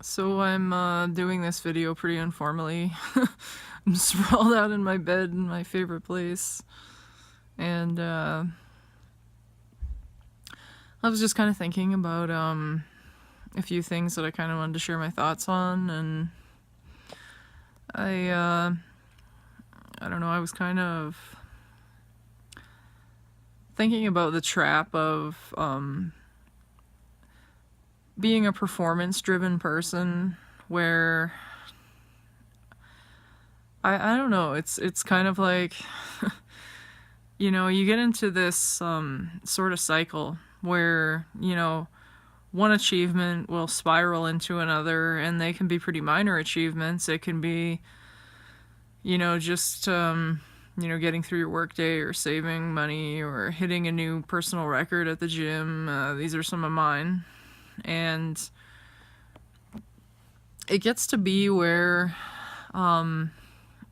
So I'm doing this video pretty informally. I'm sprawled out in my bed in my favorite place. And I was just kind of thinking about a few things that I kind of wanted to share my thoughts on. And I don't know, I was kind of thinking about the trap of being a performance-driven person where I don't know, it's kind of like you know, you get into this sort of cycle where, you know, one achievement will spiral into another, and they can be pretty minor achievements. It can be, you know, just you know, getting through your workday or saving money or hitting a new personal record at the gym. These are some of mine. And it gets to be where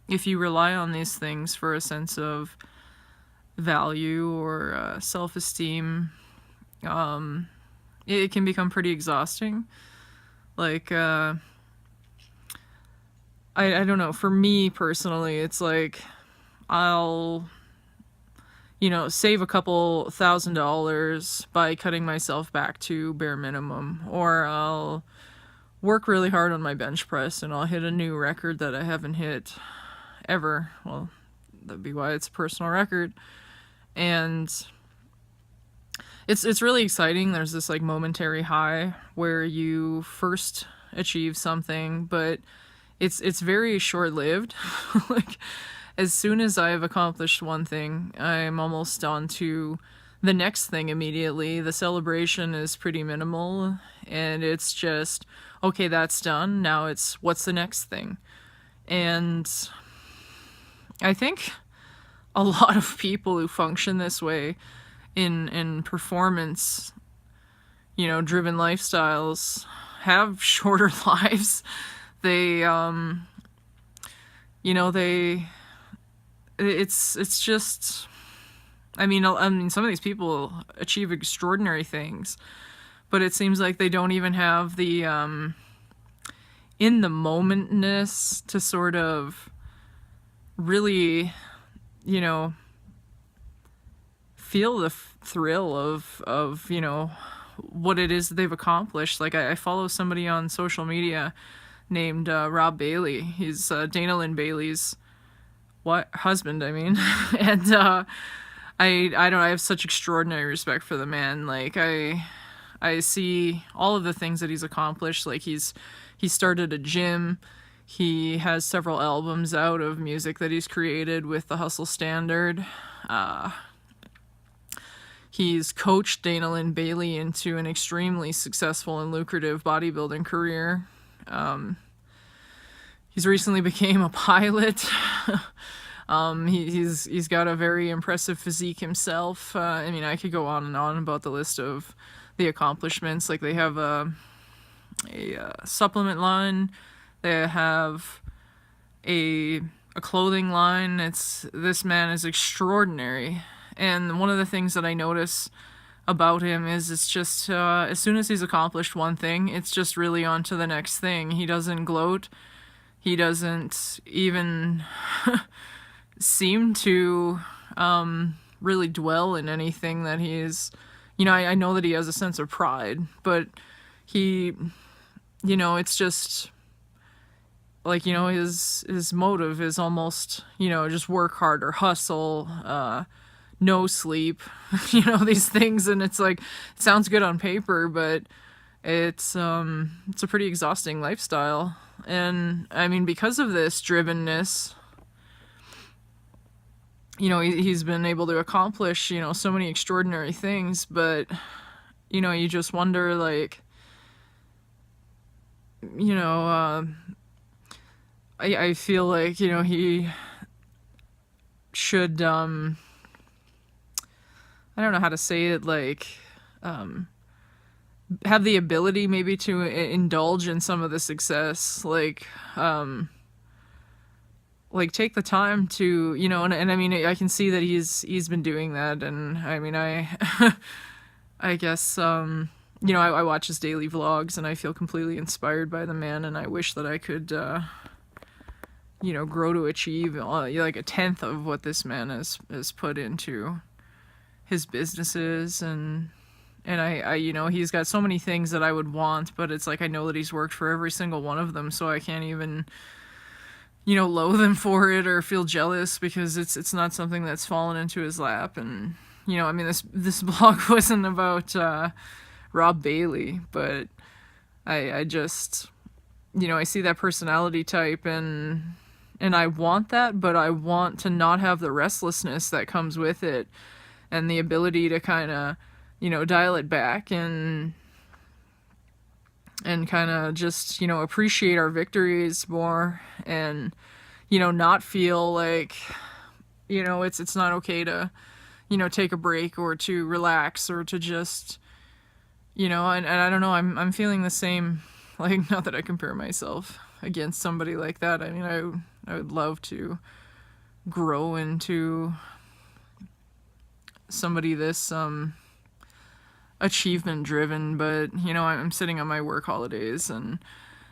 if you rely on these things for a sense of value or self-esteem, it can become pretty exhausting. Like, I don't know, for me personally, it's like I'll, you know, save a couple $1,000s by cutting myself back to bare minimum, or I'll work really hard on my bench press and I'll hit a new record that I haven't hit ever. Well, that'd be why it's a personal record. And it's really exciting. There's this like momentary high where you first achieve something, but it's very short-lived. Like, as soon as I've accomplished one thing, I'm almost on to the next thing immediately. The celebration is pretty minimal, and it's just, okay, that's done. Now it's, what's the next thing? And I think a lot of people who function this way in performance, you know, driven lifestyles have shorter lives. They, you know, it's just, I mean, some of these people achieve extraordinary things, but it seems like they don't even have the in the momentness to sort of really, you know, feel the thrill of you know, what it is that they've accomplished. Like, I follow somebody on social media named Rob Bailey. He's Dana Lynn Bailey's husband, I mean. And I have such extraordinary respect for the man. Like, I see all of the things that he's accomplished. Like, he started a gym. He has several albums out of music that he's created with the Hustle Standard. He's coached Dana Lynn Bailey into an extremely successful and lucrative bodybuilding career. He's recently became a pilot. He's got a very impressive physique himself. I mean, I could go on and on about the list of the accomplishments. Like, they have a supplement line. They have a clothing line. This man is extraordinary. And one of the things that I notice about him is it's just as soon as he's accomplished one thing, it's just really on to the next thing. He doesn't gloat. He doesn't even seem to really dwell in anything that he's, you know, I know that he has a sense of pride, but he, you know, it's just like, you know, his motive is almost, you know, just work hard or hustle, no sleep, you know, these things. And it's like, it sounds good on paper, but it's a pretty exhausting lifestyle. And I mean, because of this drivenness, you know, he's been able to accomplish, you know, so many extraordinary things, but, you know, you just wonder, like, you know, I feel like, you know, he should, I don't know how to say it, like, have the ability maybe to indulge in some of the success, like take the time to, you know, and I mean, I can see that he's been doing that, and I mean, I guess, I watch his daily vlogs and I feel completely inspired by the man, and I wish that I could, grow to achieve like a tenth of what this man has put into his businesses. And I he's got so many things that I would want, but it's like I know that he's worked for every single one of them, so I can't even, loathe him for it or feel jealous, because it's not something that's fallen into his lap. And, this blog wasn't about Rob Bailey, but I just, I see that personality type, and I want that, but I want to not have the restlessness that comes with it, and the ability to kind of, dial it back and kind of just, appreciate our victories more, and, not feel like, it's not okay to, take a break or to relax or to just, and I don't know, I'm feeling the same, like, not that I compare myself against somebody like that. I mean, I would love to grow into somebody this, achievement driven, but I'm sitting on my work holidays and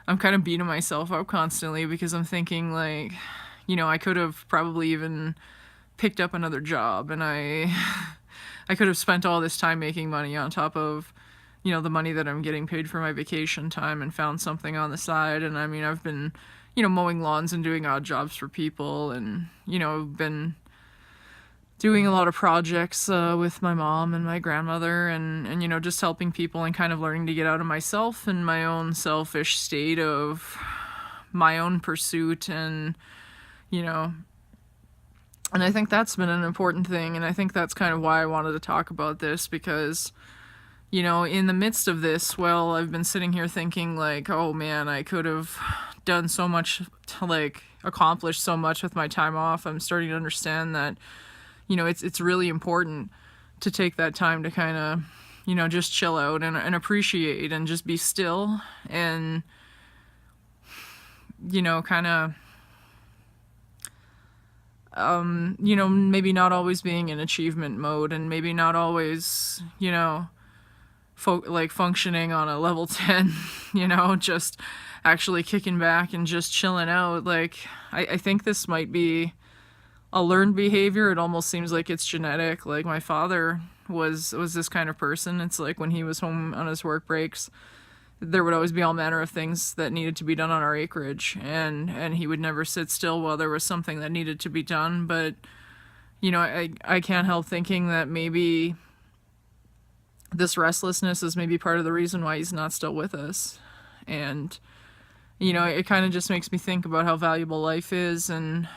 I'm kind of beating myself up constantly, because I'm thinking, like, I could have probably even picked up another job, and I could have spent all this time making money on top of the money that I'm getting paid for my vacation time, and found something on the side. And I mean, I've been mowing lawns and doing odd jobs for people, and been doing a lot of projects with my mom and my grandmother, and just helping people and kind of learning to get out of myself and my own selfish state of my own pursuit. And and I think that's been an important thing, and I think that's kind of why I wanted to talk about this, because in the midst of this, well, I've been sitting here thinking, like, oh man, I could have done so much to, like, accomplish so much with my time off. I'm starting to understand that it's really important to take that time to kind of, just chill out and appreciate and just be still, and, kind of, maybe not always being in achievement mode, and maybe not always, functioning on a level 10, just actually kicking back and just chilling out. Like, I think this might be a learned behavior. It almost seems like it's genetic. Like, my father was this kind of person. It's like when he was home on his work breaks, there would always be all manner of things that needed to be done on our acreage, and he would never sit still while there was something that needed to be done. But I can't help thinking that maybe this restlessness is maybe part of the reason why he's not still with us. And it kind of just makes me think about how valuable life is, and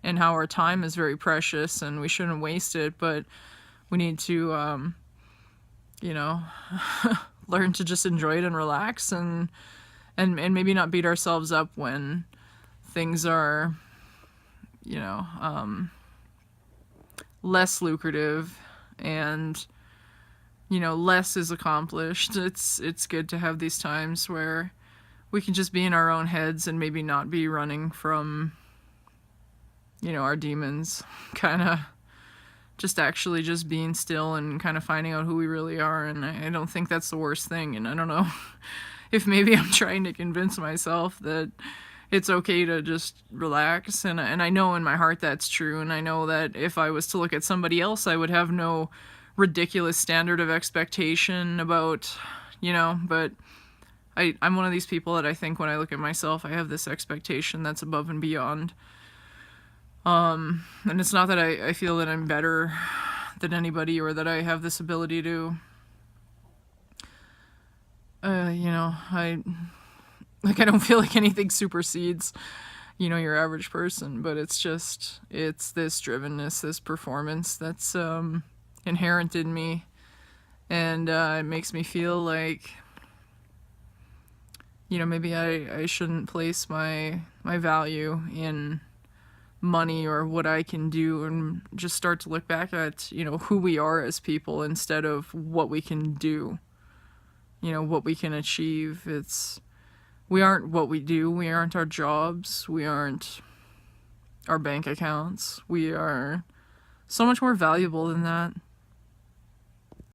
how our time is very precious, and we shouldn't waste it, but we need to, learn to just enjoy it and relax, and maybe not beat ourselves up when things are, less lucrative, and, less is accomplished. It's good to have these times where we can just be in our own heads and maybe not be running from, our demons, kind of just actually just being still and kind of finding out who we really are. And I don't think that's the worst thing. And I don't know if maybe I'm trying to convince myself that it's okay to just relax. And I know in my heart that's true. And I know that if I was to look at somebody else, I would have no ridiculous standard of expectation about, but I'm one of these people that I think when I look at myself, I have this expectation that's above and beyond. And it's not that I feel that I'm better than anybody, or that I have this ability to, I don't feel like anything supersedes, your average person, but it's this drivenness, this performance that's, inherent in me. And, it makes me feel like, maybe I shouldn't place my value in money or what I can do, and just start to look back at, who we are as people instead of what we can do, what we can achieve. We aren't what we do. We aren't our jobs. We aren't our bank accounts. We are so much more valuable than that.